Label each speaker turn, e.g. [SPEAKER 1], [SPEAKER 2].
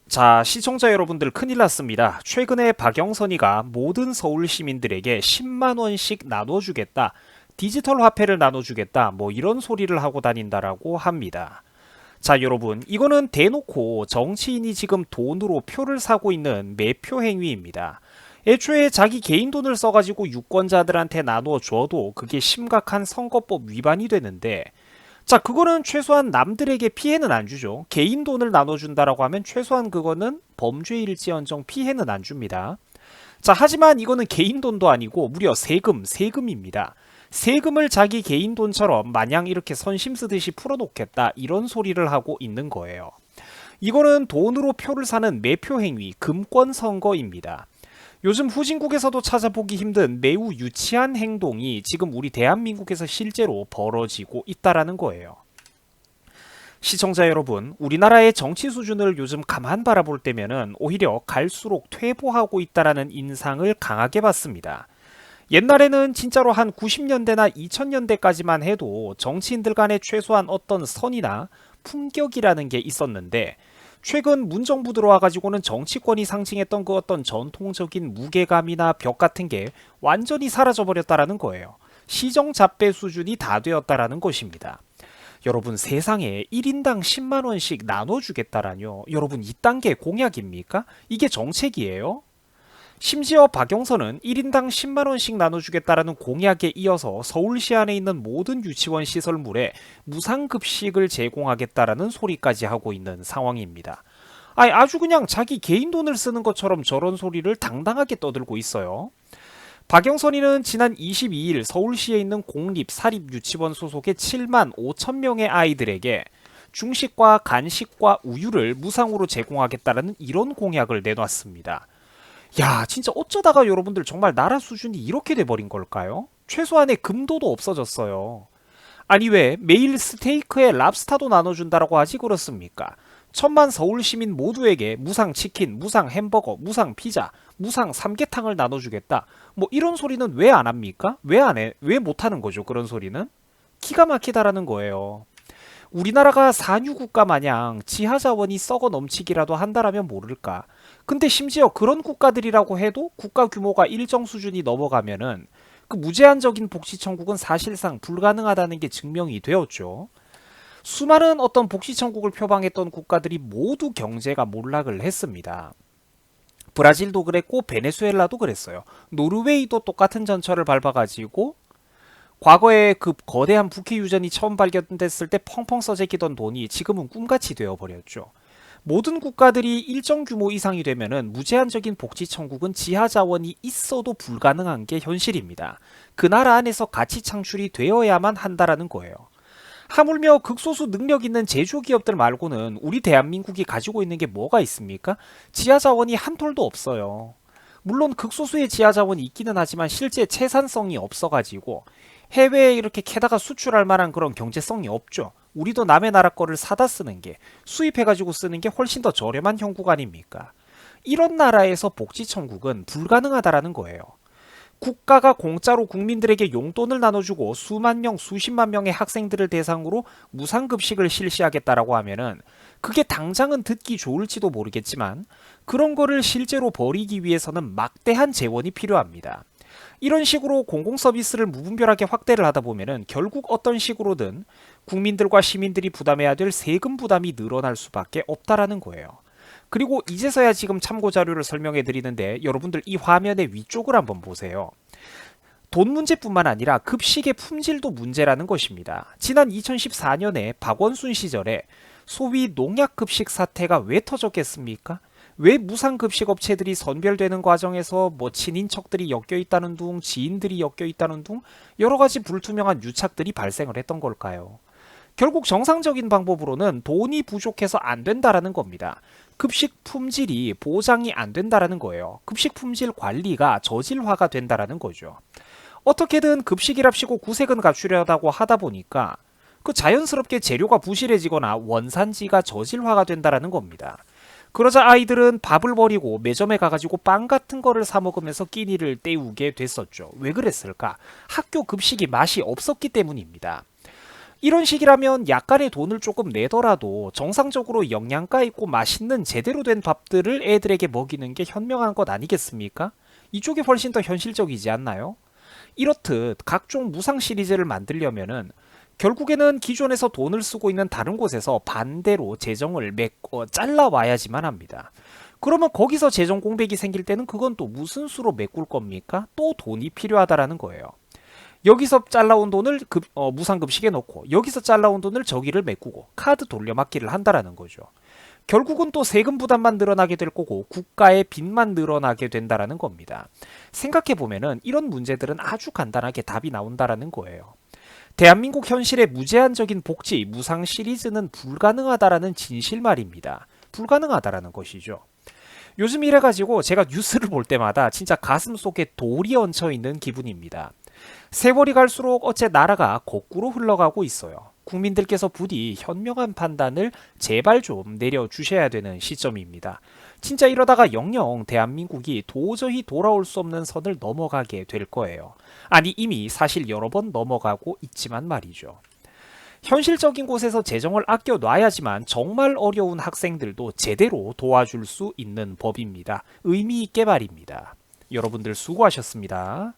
[SPEAKER 1] 자, 시청자 여러분들 큰일 났습니다. 최근에 박영선이가 모든 서울 시민들에게 10만 원씩 나눠주겠다. 디지털 화폐를 나눠주겠다. 뭐 이런 소리를 하고 다닌다라고 합니다. 자, 여러분, 이거는 대놓고 정치인이 지금 돈으로 표를 사고 있는 매표 행위입니다. 애초에 자기 개인 돈을 써가지고 유권자들한테 나눠줘도 그게 심각한 선거법 위반이 되는데, 자, 그거는 최소한 남들에게 피해는 안 주죠. 개인 돈을 나눠준다라고 하면 최소한 그거는 범죄일지언정 피해는 안 줍니다. 자, 하지만 이거는 개인 돈도 아니고 무려 세금입니다. 세금을 자기 개인 돈처럼 마냥 이렇게 선심 쓰듯이 풀어놓겠다 이런 소리를 하고 있는 거예요. 이거는 돈으로 표를 사는 매표 행위, 금권 선거입니다. 요즘 후진국에서도 찾아보기 힘든 매우 유치한 행동이 지금 우리 대한민국에서 실제로 벌어지고 있다라는 거예요. 시청자 여러분, 우리나라의 정치 수준을 요즘 가만 바라볼 때면은 오히려 갈수록 퇴보하고 있다라는 인상을 강하게 받습니다. 옛날에는 진짜로 한 90년대나 2000년대까지만 해도 정치인들 간에 최소한 어떤 선이나 품격이라는 게 있었는데, 최근 문정부 들어와가지고는 정치권이 상징했던 그 어떤 전통적인 무게감이나 벽 같은 게 완전히 사라져버렸다라는 거예요. 시정잡배 수준이 다 되었다라는 것입니다. 여러분, 세상에 1인당 10만 원씩 나눠주겠다라뇨. 여러분, 이딴 게 공약입니까? 이게 정책이에요? 심지어 박영선은 1인당 10만 원씩 나눠주겠다라는 공약에 이어서 서울시 안에 있는 모든 유치원 시설물에 무상급식을 제공하겠다라는 소리까지 하고 있는 상황입니다. 아주 그냥 자기 개인 돈을 쓰는 것처럼 저런 소리를 당당하게 떠들고 있어요. 박영선이는 지난 22일 서울시에 있는 공립, 사립 유치원 소속의 7만 5천 명의 아이들에게 중식과 간식과 우유를 무상으로 제공하겠다라는 이런 공약을 내놨습니다. 야, 진짜 어쩌다가 여러분들 정말 나라 수준이 이렇게 돼버린 걸까요? 최소한의 금도도 없어졌어요. 아니, 왜 매일 스테이크에 랍스타도 나눠준다라고 하지 그렇습니까? 천만 서울 시민 모두에게 무상 치킨, 무상 햄버거, 무상 피자, 무상 삼계탕을 나눠주겠다. 뭐 이런 소리는 왜 안 합니까? 왜 안 해? 왜 못 하는 거죠? 그런 소리는? 기가 막히다라는 거예요. 우리나라가 산유국가 마냥 지하자원이 썩어 넘치기라도 한다라면 모를까. 근데 심지어 그런 국가들이라고 해도 국가 규모가 일정 수준이 넘어가면은 그 무제한적인 복지 청구는 사실상 불가능하다는 게 증명이 되었죠. 수많은 어떤 복지 청구를 표방했던 국가들이 모두 경제가 몰락을 했습니다. 브라질도 그랬고 베네수엘라도 그랬어요. 노르웨이도 똑같은 전철을 밟아가지고 과거에 그 거대한 북해 유전이 처음 발견됐을 때 펑펑 써재기던 돈이 지금은 꿈같이 되어버렸죠. 모든 국가들이 일정 규모 이상이 되면은 무제한적인 복지 청구는 지하 자원이 있어도 불가능한 게 현실입니다. 그 나라 안에서 가치 창출이 되어야만 한다라는 거예요. 하물며 극소수 능력 있는 제조기업들 말고는 우리 대한민국이 가지고 있는 게 뭐가 있습니까? 지하 자원이 한 톨도 없어요. 물론 극소수의 지하 자원이 있기는 하지만 실제 채산성이 없어가지고 해외에 이렇게 캐다가 수출할 만한 그런 경제성이 없죠. 우리도 남의 나라 거를 사다 쓰는 게, 수입해가지고 쓰는 게 훨씬 더 저렴한 형국 아닙니까? 이런 나라에서 복지 청구는 불가능하다라는 거예요. 국가가 공짜로 국민들에게 용돈을 나눠주고 수만 명, 수십만 명의 학생들을 대상으로 무상급식을 실시하겠다라고 하면은 그게 당장은 듣기 좋을지도 모르겠지만 그런 거를 실제로 벌이기 위해서는 막대한 재원이 필요합니다. 이런 식으로 공공서비스를 무분별하게 확대를 하다 보면은 결국 어떤 식으로든 국민들과 시민들이 부담해야 될 세금 부담이 늘어날 수밖에 없다라는 거예요. 그리고 이제서야 지금 참고 자료를 설명해 드리는데 여러분들 이 화면의 위쪽을 한번 보세요. 돈 문제뿐만 아니라 급식의 품질도 문제라는 것입니다. 지난 2014년에 박원순 시절에 소위 농약급식 사태가 왜 터졌겠습니까? 왜 무상급식 업체들이 선별되는 과정에서 뭐 친인척들이 엮여있다는 둥, 지인들이 엮여있다는 둥 여러 가지 불투명한 유착들이 발생을 했던 걸까요? 결국 정상적인 방법으로는 돈이 부족해서 안 된다라는 겁니다. 급식 품질이 보장이 안 된다라는 거예요. 급식 품질 관리가 저질화가 된다라는 거죠. 어떻게든 급식이랍시고 구색은 갖추려다고 하다 보니까 그 자연스럽게 재료가 부실해지거나 원산지가 저질화가 된다라는 겁니다. 그러자 아이들은 밥을 버리고 매점에 가가지고 빵 같은 거를 사 먹으면서 끼니를 때우게 됐었죠. 왜 그랬을까? 학교 급식이 맛이 없었기 때문입니다. 이런 식이라면 약간의 돈을 조금 내더라도 정상적으로 영양가 있고 맛있는 제대로 된 밥들을 애들에게 먹이는 게 현명한 것 아니겠습니까? 이쪽이 훨씬 더 현실적이지 않나요? 이렇듯 각종 무상 시리즈를 만들려면은 결국에는 기존에서 돈을 쓰고 있는 다른 곳에서 반대로 재정을 잘라와야지만 합니다. 그러면 거기서 재정 공백이 생길 때는 그건 또 무슨 수로 메꿀 겁니까? 또 돈이 필요하다라는 거예요. 여기서 잘라온 돈을 무상급식에 넣고 여기서 잘라온 돈을 저기를 메꾸고 카드 돌려막기를 한다라는 거죠. 결국은 또 세금 부담만 늘어나게 될 거고 국가의 빚만 늘어나게 된다라는 겁니다. 생각해 보면은 이런 문제들은 아주 간단하게 답이 나온다라는 거예요. 대한민국 현실의 무제한적인 복지, 무상 시리즈는 불가능하다라는 진실 말입니다. 불가능하다라는 것이죠. 요즘 이래가지고 제가 뉴스를 볼 때마다 진짜 가슴 속에 돌이 얹혀 있는 기분입니다. 세월이 갈수록 어째 나라가 거꾸로 흘러가고 있어요. 국민들께서 부디 현명한 판단을 제발 좀 내려주셔야 되는 시점입니다. 진짜 이러다가 영영 대한민국이 도저히 돌아올 수 없는 선을 넘어가게 될 거예요. 아니 이미 사실 여러 번 넘어가고 있지만 말이죠. 현실적인 곳에서 재정을 아껴 놔야지만 정말 어려운 학생들도 제대로 도와줄 수 있는 법입니다. 의미 있게 말입니다. 여러분들 수고하셨습니다.